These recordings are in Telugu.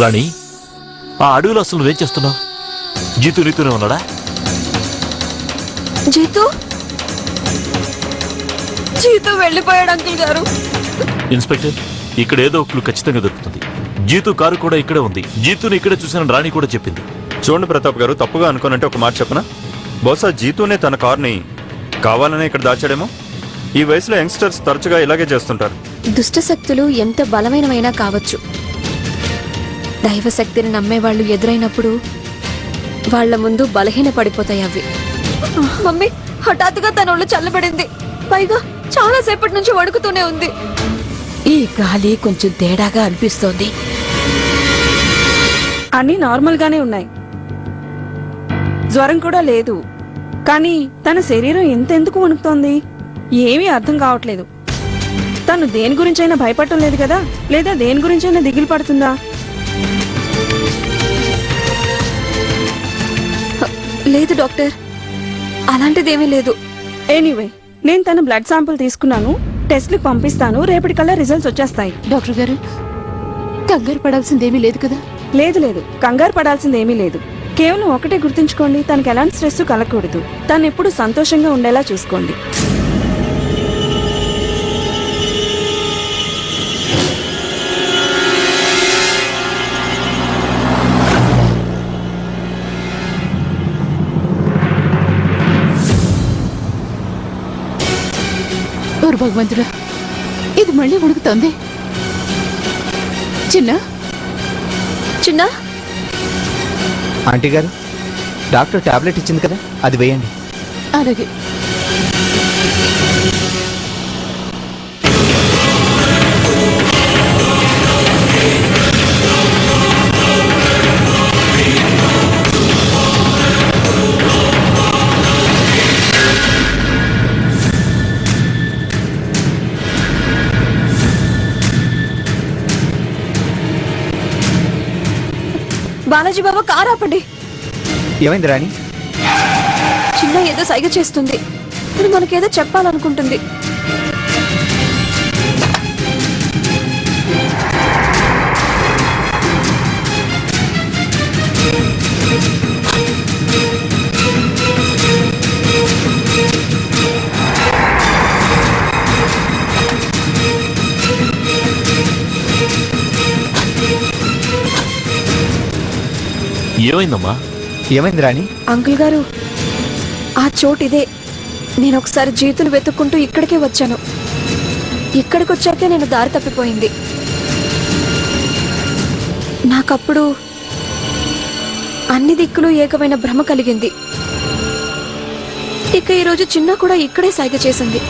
రాణి, ఆ అడవిలో అసలు నువ్వేం చేస్తున్నావు? జీతు నీతోనే ఉన్నాడా? జీతు జీతు వెళ్ళిపోయాడు అంకుల్ గారు. ఇన్స్పెక్టర్, ఇక్కడ ఏదో క్లూ ఖచ్చితంగా దొరుకుతుంది. జీతు కారు కూడా ఇక్కడే ఉంది. జీతుని ఇక్కడే చూసిన రాణి కూడా చెప్పింది. చూడండి ప్రతాప్ గారు, తప్పుగా అనుకోనంటే ఒక మాట చెప్పనా? బహుశా జీతూనే తన కార్ని కావాలనే ఇక్కడ దాచాడేమో. ఈ వయసులో యంగ్స్టర్స్ తరచుగా ఇలాగే చేస్తుంటారు. దుష్టశక్తులు ఎంత బలమైనవైనా కావచ్చు. దైవశక్తిని నమ్మేవాళ్ళు ఎదురైనప్పుడు వాళ్ల ముందు బలహీన పడిపోతాయి అవి. మమ్మీ హఠాత్తుగా తన ఒళ్ళు చల్లబడింది. పైగా చాలా సేపటి నుంచి వణుకుతూనే ఉంది. ఈ గాలి కొంచెం తేడాగా అనిపిస్తోంది. అన్నీ నార్మల్ గానే ఉన్నాయి. జ్వరం కూడా లేదు. కానీ తన శరీరం ఎంతెందుకు వణుకుతోంది? ఏమీ అర్థం కావట్లేదు. తను దేని గురించైనా భయపడటం లేదు కదా, లేదా దేని గురించైనా దిగులు పడుతుందా? లేదు డాక్టర్, అలాంటిదేమీ లేదు. ఎనీవే, నేను తన బ్లడ్ శాంపుల్ తీసుకున్నాను. టెస్ట్లకు పంపిస్తాను. రేపటికల్లా రిజల్ట్స్ వచ్చేస్తాయి. డాక్టర్ గారు, కంగారు పడాల్సిందేమీ లేదు కదా? లేదు లేదు, కంగారు పడాల్సిందేమీ లేదు. కేవలం ఒకటే గుర్తుంచుకోండి, తనకి ఎలాంటి స్ట్రెస్ కలగకూడదు. తను ఎప్పుడు సంతోషంగా ఉండేలా చూసుకోండి. భగవంతుడా, ఇది మళ్ళీ ఉడుకుతోంది. చిన్న చిన్న ఆంటీ గారు, డాక్టర్ టాబ్లెట్ ఇచ్చింది కదా, అది వేయండి. అలాగే. బాలాజీ బాబా కారు ఆపండి. ఏమైంది రాణి? చిన్న ఏదో సైగ చేస్తుంది. ఇప్పుడు మనకేదో చెప్పాలనుకుంటుంది. ఏమైందమ్మా? ఏమైంది రాణి? అంకుల్ గారు, ఆ చోటు ఇదే. నేను ఒకసారి జీతులు వెతుక్కుంటూ ఇక్కడికే వచ్చాను. ఇక్కడికి వచ్చాకే నేను దారి తప్పిపోయింది. నాకప్పుడు అన్ని దిక్కులు ఏకమైన భ్రమ కలిగింది. ఇక ఈరోజు చిన్న కూడా ఇక్కడే సైగ చేసింది.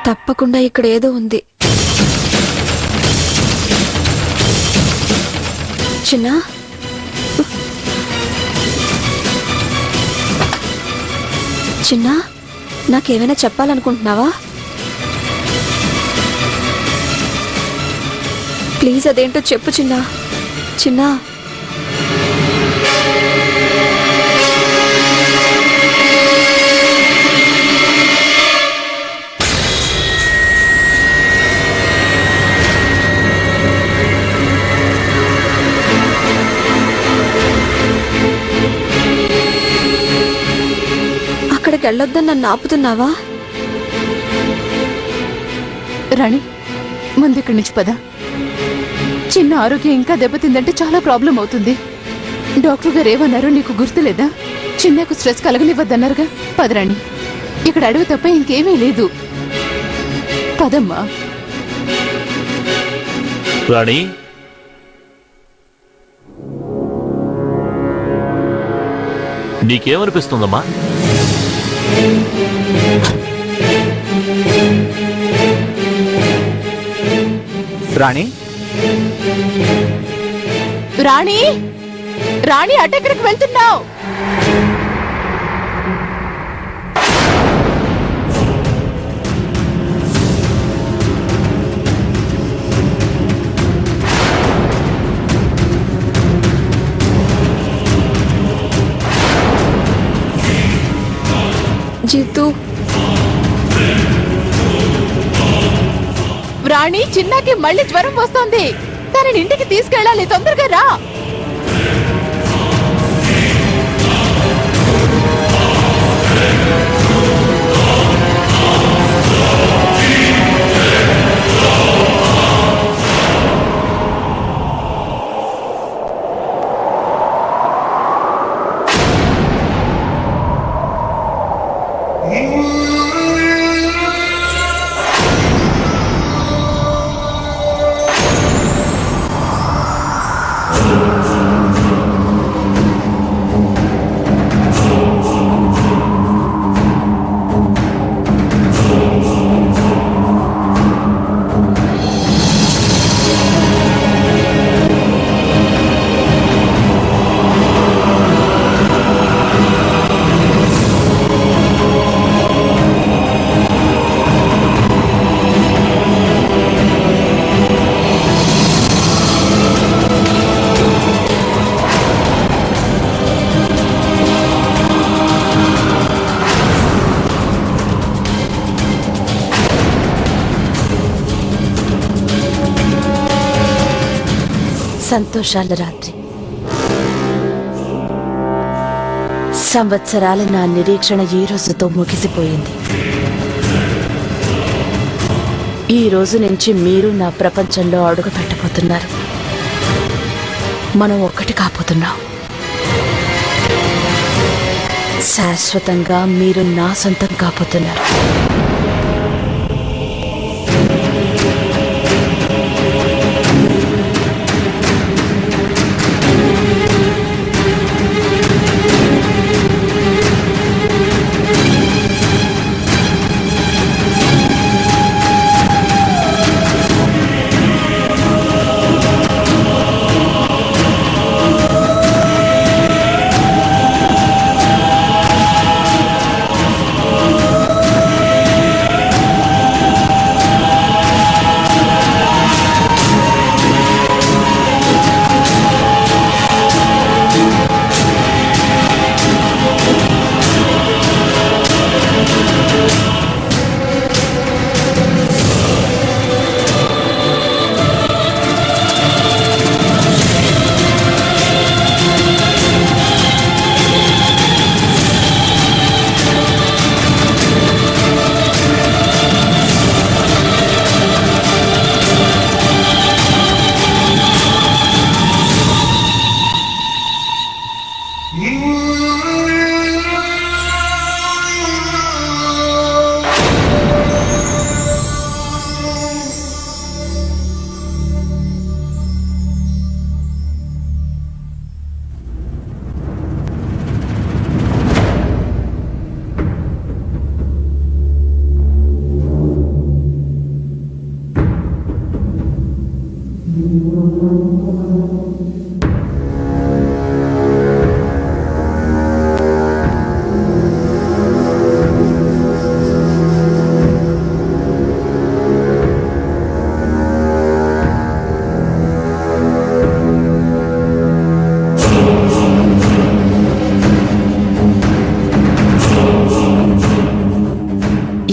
తప్పకుండా ఇక్కడ ఏదో ఉంది. చిన్న, చిన్న, నాకేమైనా చెప్పాలనుకుంటున్నావా? ప్లీజ్ అదేంటో చెప్పు చిన్న. చిన్న, అక్కడికి వెళ్ళొద్దని నన్ను ఆపుతున్నావా? రాణి, ముందు ఇక్కడి నుంచి పద. చిన్న ఆరోగ్యం ఇంకా దెబ్బతిందంటే చాలా ప్రాబ్లం అవుతుంది. డాక్టర్ గారు ఏమన్నారో నీకు గుర్తులేదా? చిన్నకు స్ట్రెస్ కలగనివ్వద్దన్నారుగా. పదరాణి, ఇక్కడ అడవి తప్ప ఇంకేమీ లేదు. పదమ్మా. రాణి, నీకేమనిపిస్తుందమ్మా? రాణి, రాణి, రాణి, అటెక్కడికి వెళ్తున్నావు? జీతు, రాణి, చిన్నాకి మళ్ళీ జ్వరం వస్తోంది. తనని ఇంటికి తీసుకెళ్ళాలి, తొందరగా రా. సంతోషాల రాత్రి. సంవత్సరాల నా నిరీక్షణ ఈ రోజుతో ముగిసిపోయింది. ఈ రోజు నుంచి మీరు నా ప్రపంచంలో అడుగు పెట్టబోతున్నారు. మనం ఒక్కటి కాబోతున్నాం. శాశ్వతంగా మీరు నా సొంతం కాబోతున్నారు.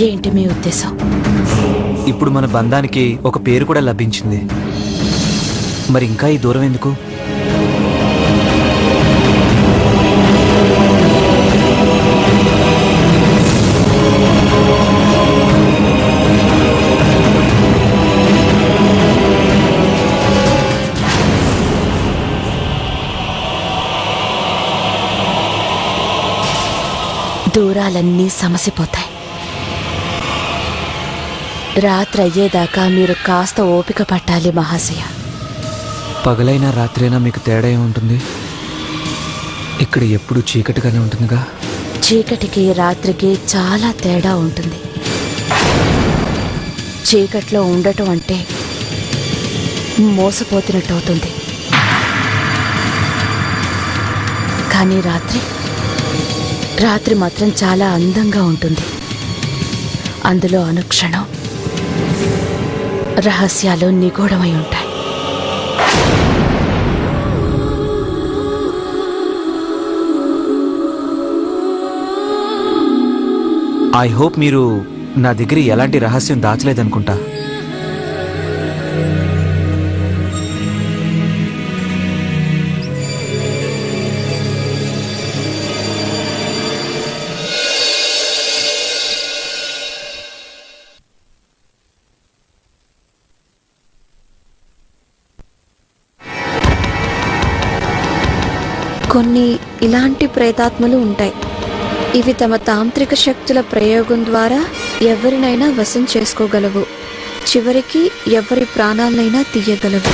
ఏంటి మీ ఉద్దేశం? ఇప్పుడు మన బంధానికి ఒక పేరు కూడా లభించింది. మరి ఇంకా ఈ దూరం ఎందుకు? దూరాలన్నీ సమసిపోతాయి. రాత్రి అయ్యేదాకా మీరు కాస్త ఓపిక పట్టాలి మహాశయ. పగలైనా రాత్రైనా మీకు తేడా ఏముంటుంది? ఇక్కడ ఎప్పుడు చీకటిగానే ఉంటుందిగా. చీకటికి రాత్రికి చాలా తేడా ఉంటుంది. చీకట్లో ఉండటం అంటే మోసపోతున్నట్టు అవుతుంది. కానీ రాత్రి మాత్రం చాలా అందంగా ఉంటుంది. అందులో అనుక్షణం రహస్యాలు నిగూఢమై ఉంటాయి. ఐ హోప్ మీరు నా దగ్గర ఎలాంటి రహస్యం దాచలేదనుకుంటా. కొన్ని ఇలాంటి ప్రేతాత్మలు ఉంటాయి. ఇవి తమ తాంత్రిక శక్తుల ప్రయోగం ద్వారా ఎవరినైనా వశం చేసుకోగలవు. చివరికి ఎవరి ప్రాణాలనైనా తీయగలవు.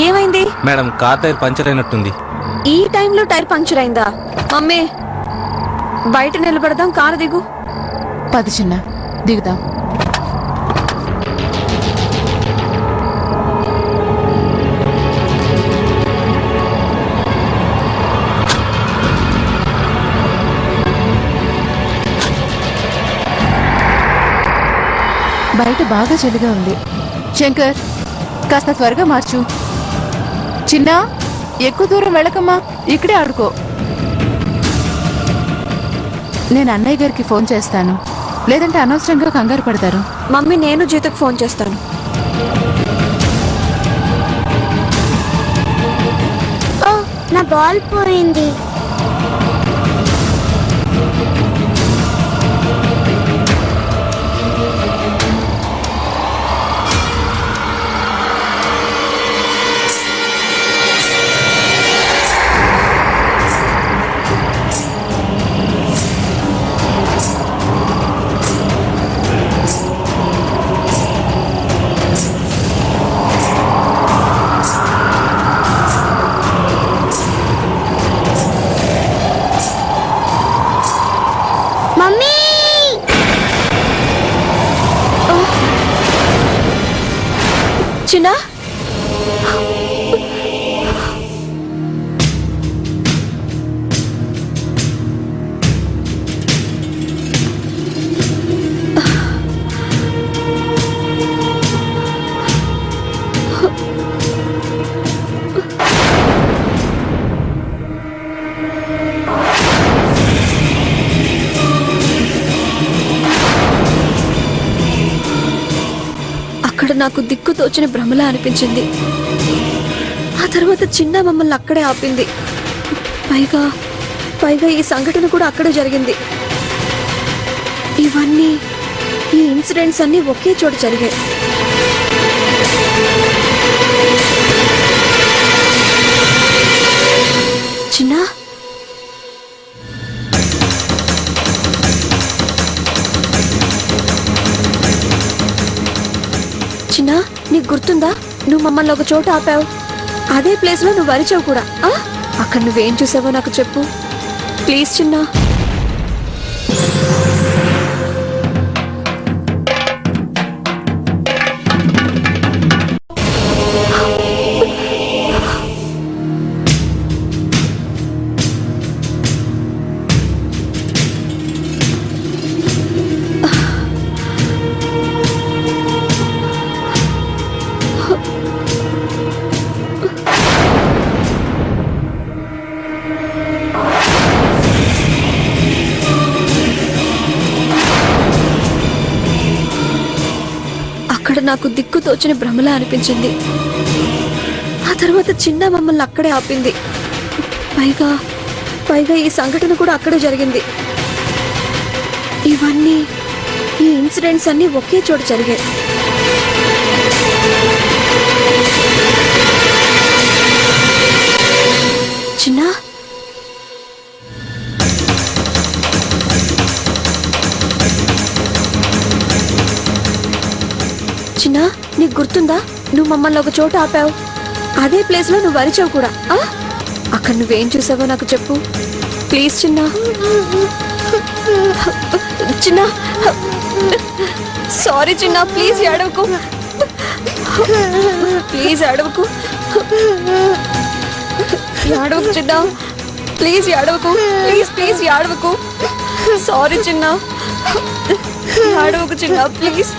ఏమైంది? మేడం, కార్ టైర్ పంచర్ అయినట్టుంది. ఈ టైంలో టైర్ పంక్చర్ అయిందా? మమ్మీ, బయట నిలబడదాం, కారు దిగు. పద చిన్న, దిగుదాం. బయట బాగా చలిగా ఉంది. శంకర్, కాస్త త్వరగా మార్చు. చిన్న, ఎక్కువ దూరం వెళ్ళకమ్మా, ఇక్కడే ఆడుకో. నేను అన్నయ్య గారికి ఫోన్ చేస్తాను, లేదంటే అనవసరంగా కంగారు పడతారు. మమ్మీ, నేను జీతుకు ఫోన్ చేస్తాను. నా బాల్ పోయింది. మమ్మీ, చిన్న, అక్కడ నాకు దిక్కు తోచిన భ్రమలా అనిపించింది. ఆ తర్వాత చిన్న మమ్మల్ని అక్కడే ఆపింది. పైగా ఈ సంఘటన కూడా అక్కడే జరిగింది. ఈ ఇన్సిడెంట్స్ అన్నీ ఒకే చోట జరిగాయి. చిన్న, చిన్న, నీకు గుర్తుందా? నువ్వు మమ్మల్ని ఒక చోట ఆపావు. అదే ప్లేస్ లో నువ్వు అరిచావు కూడా. అక్కడ నువ్వేం చూసావో నాకు చెప్పు ప్లీజ్ చిన్న. అక్కడ నాకు దిక్కు తోచిన భ్రమలా అనిపించింది. ఆ తర్వాత చిన్న మమ్మల్ని అక్కడే ఆపింది. పైగా ఈ సంఘటన కూడా అక్కడే జరిగింది. ఈ ఇన్సిడెంట్స్ అన్నీ ఒకే చోట జరిగాయి. చిన్న, చిన్న, నీకు గుర్తుందా? నువ్వు మమ్మల్ని ఒక చోట ఆపావు. అదే ప్లేస్ లో నువ్వు అరిచావు కూడా. అక్కడ నువ్వేం చూసావో నాకు చెప్పు ప్లీజ్ చిన్న. చిన్న, సారీ చిన్న, ప్లీజ్ ఏడవకు. ప్లీజ్ ఏడవకు. ఏడవకు చిన్న, ప్లీజ్ ఏడవకు. ప్లీజ్ ప్లీజ్ ఏడవకు. సారీ చిన్న, ఏడవకు చిన్న ప్లీజ్.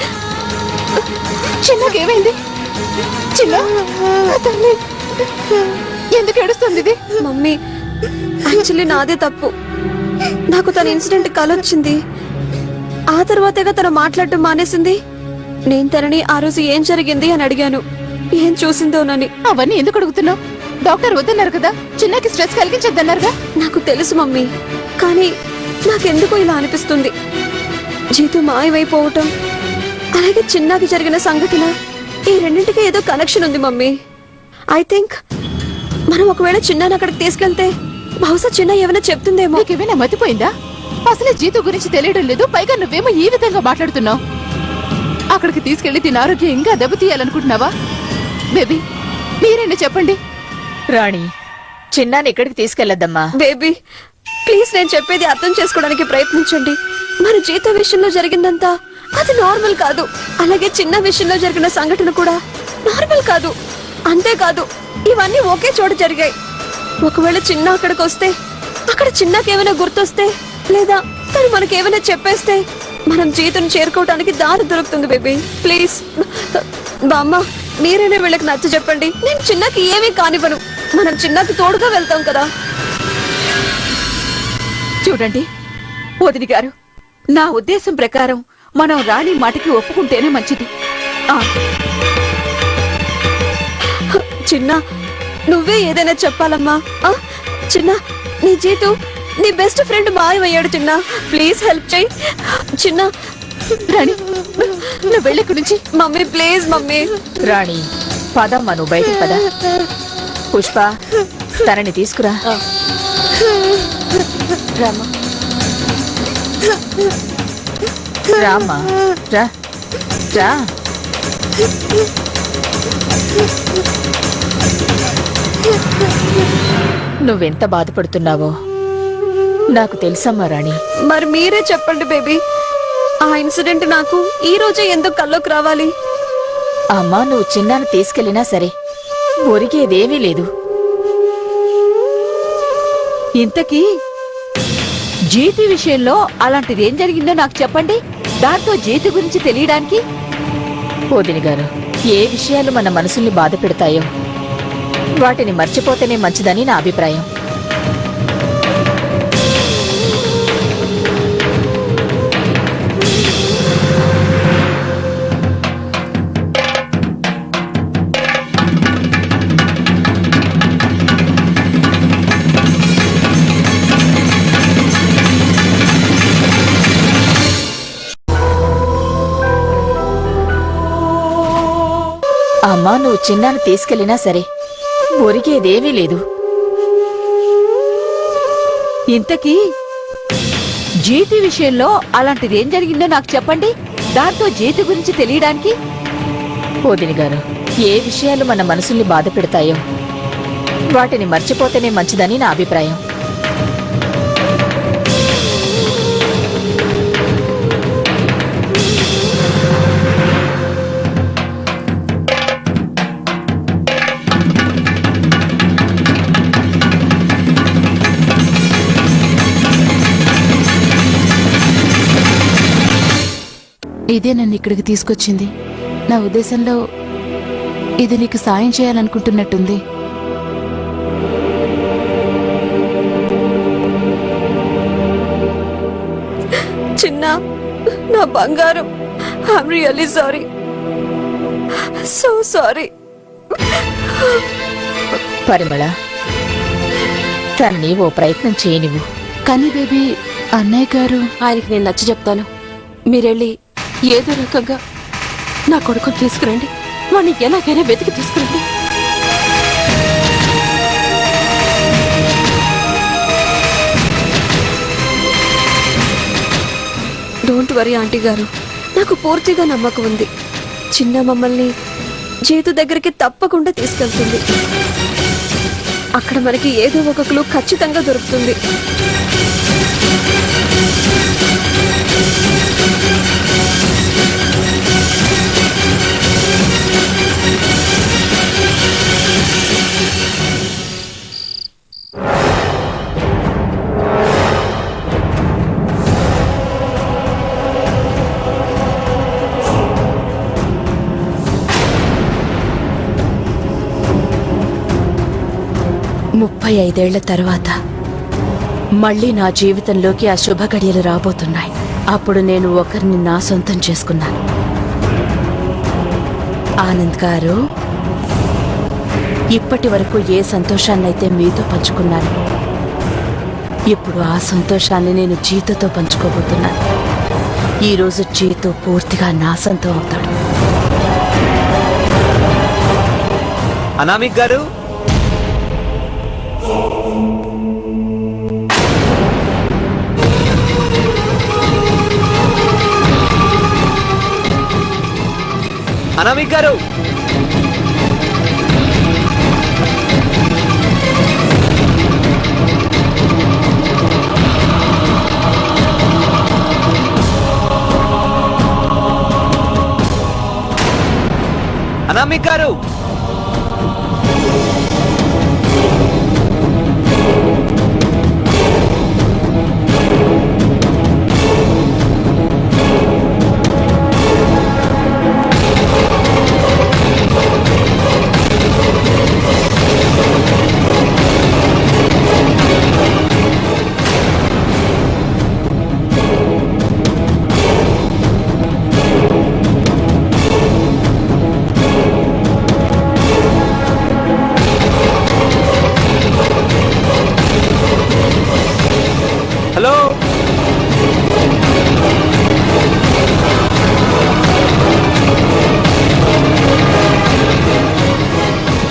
చిన్నకేమైంది? చిన్న నా తల్లి, ఎందుకు ఏడుస్తుంది ఇది? మమ్మీ, యాక్చువల్లీ నాదే తప్పు. నాకు తన ఇన్సిడెంట్ కలొచ్చింది. ఆ తర్వాతగా తను మాట్లాడటం మానేసింది. నేను తనని ఆ రోజు ఏం జరిగింది అని అడిగాను, ఏం చూసిందోనని. అవన్నీ ఎందుకు అడుగుతున్నావు? డాక్టర్ వద్దన్నారు కదా, చిన్నకి స్ట్రెస్ కలిగించద్దన్నారుగా. నాకు తెలుసు మమ్మీ, కానీ నాకెందుకో ఇలా అనిపిస్తుంది. జీతు మాయమైపోవటం, అలాగే చిన్నకి జరిగిన సంఘటన, ఈ రెండింటికి ఏదో కనెక్షన్ ఉంది మమ్మీ. ఐ థింక్ మనం ఒకవేళ చిన్నాని అక్కడికి తీసుకెళ్తే బహుశా చిన్న ఏమైనా చెప్తుందేమో. నీకేమైనా మతిపోయిందా? అసలే జీతు గురించి తెలియడం లేదు, పైగా నువ్వేమో ఈ విధంగా మాట్లాడుతున్నావు. అక్కడికి తీసుకెళ్లి దీని ఆరోగ్యం ఇంకా దెబ్బతీయాలనుకుంటున్నావా? బేబీ, మీరైనా చెప్పండి. రాణి, చిన్నాని ఎక్కడికి తీసుకెళ్లొద్దమ్మా. బేబీ ప్లీజ్, నేను చెప్పేది అర్థం చేసుకోవడానికి ప్రయత్నించండి. మన జీత విషయంలో జరిగిందంతా అది నార్మల్ కాదు. అలాగే చిన్న విషయంలో జరిగిన సంఘటన కూడా నార్మల్ కాదు. అంతేకాదు, ఇవన్నీ ఒకే చోట జరిగాయి. ఒకవేళ చిన్న అక్కడికి వస్తే, అక్కడ చిన్నకేమైనా గుర్తొస్తే, లేదా తను మనకేమైనా చెప్పేస్తే మనం జీతును చేరుకోవడానికి దారి దొరుకుతుంది. Baby please. బామ్మ, మీరైనా వీళ్ళకి నచ్చ చెప్పండి. నేను చిన్నకి ఏమీ కానివ్వను. మనం చిన్నకి తోడుగా వెళ్తాం కదా. చూడండి వదిని గారు, నా ఉద్దేశం ప్రకారం మనం రాణి మాటకి ఒప్పుకుంటేనే మంచిది. చిన్న, నువ్వే ఏదైనా చెప్పాలమ్మా. చిన్న, నీ జీతు, నీ బెస్ట్ ఫ్రెండ్ మాయమయ్యాడు. చిన్న ప్లీజ్ హెల్ప్ చేయి. చిన్న, రాణి, నువ్వు వెళ్ళక్కడి నుంచి. Mummy please. మమ్మీ, రాణి పదమ్మా, నువ్వు బయటికి పద. పుష్ప, తనని తీసుకురా. రామా. రామ్మా, రా రా. నువ్వెంత బాధపడుతున్నావో నాకు తెలుసమ్మా రాణి. మరి మీరే చెప్పండి బేబీ, ఆ ఇన్సిడెంట్ నాకు ఈ రోజే ఎందుకు కల్లోకి రావాలి? అమ్మా, నువ్వు చిన్నాన్ని తీసుకెళ్ళినా సరే ఒరిగేదేమీ లేదు. ఇంతకీ జీతి విషయంలో అలాంటిది ఏం జరిగిందో నాకు చెప్పండి. దాంతో జీతి గురించి తెలియడానికి. వదిన గారు, ఏ విషయాలు మన మనసుల్ని బాధ పెడతాయో వాటిని మర్చిపోతేనే మంచిదని నా అభిప్రాయం. అమ్మా, నువ్వు చిన్నాన్ని తీసుకెళ్ళినా సరే ఒరిగేదేమీ లేదు. ఇంతకీ జీతి విషయంలో అలాంటిది ఏం జరిగిందో నాకు చెప్పండి. దాంతో జీతి గురించి తెలియడానికి. వదిన గారు, ఏ విషయాలు మన మనసుల్ని బాధ పెడతాయో వాటిని మర్చిపోతేనే మంచిదని నా అభిప్రాయం. ఇదే నన్ను ఇక్కడికి తీసుకొచ్చింది. నా ఉద్దేశంలో ఇది నీకు సాయం చేయాలనుకుంటున్నట్టుంది. చిన్న, నా బంగారం, I'm really sorry. So sorry. Parimala, తనని ఓ ప్రయత్నం చేయనివ్వు. కానీ బేబీ, అన్నయ్య గారు. ఆయనకి నేను నచ్చ చెప్తాను. మీరెళ్ళి ఏదో రకంగా నా కొడుకుని తీసుకురండి. వాడిని ఎలాగైనా వెతికి తీసుకురండి. డోంట్ వరీ ఆంటీ గారు, నాకు పూర్తిగా నమ్మకం ఉంది. చిన్న మమ్మల్ని జీతు దగ్గరికి తప్పకుండా తీసుకెళ్తుంది. అక్కడ మనకి ఏదో ఒక క్లూ ఖచ్చితంగా దొరుకుతుంది. 35 తర్వాత మళ్ళీ నా జీవితంలోకి ఆ శుభ గడియలు రాబోతున్నాయి. అప్పుడు నేను ఒకరిని నా సొంతం చేసుకున్నాను. ఆనంద్ గారు, ఇప్పటి వరకు ఏ సంతోషాన్నైతే మీతో పంచుకున్నాను, ఇప్పుడు ఆ సంతోషాన్ని నేను జీతుతో పంచుకోబోతున్నాను. ఈరోజు జీతు పూర్తిగా నా సొంతం అవుతాడు. అనామిక్ గారు, అనామిక్ గారు, అనామిక్ గారు, హలో.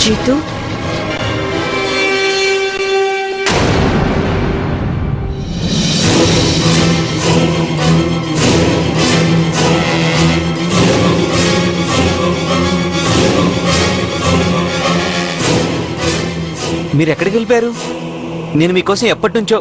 జీతు, మీరు ఎక్కడికి వెళ్ళిపోయారు? నేను మీకోసం ఎప్పటి నుంచో.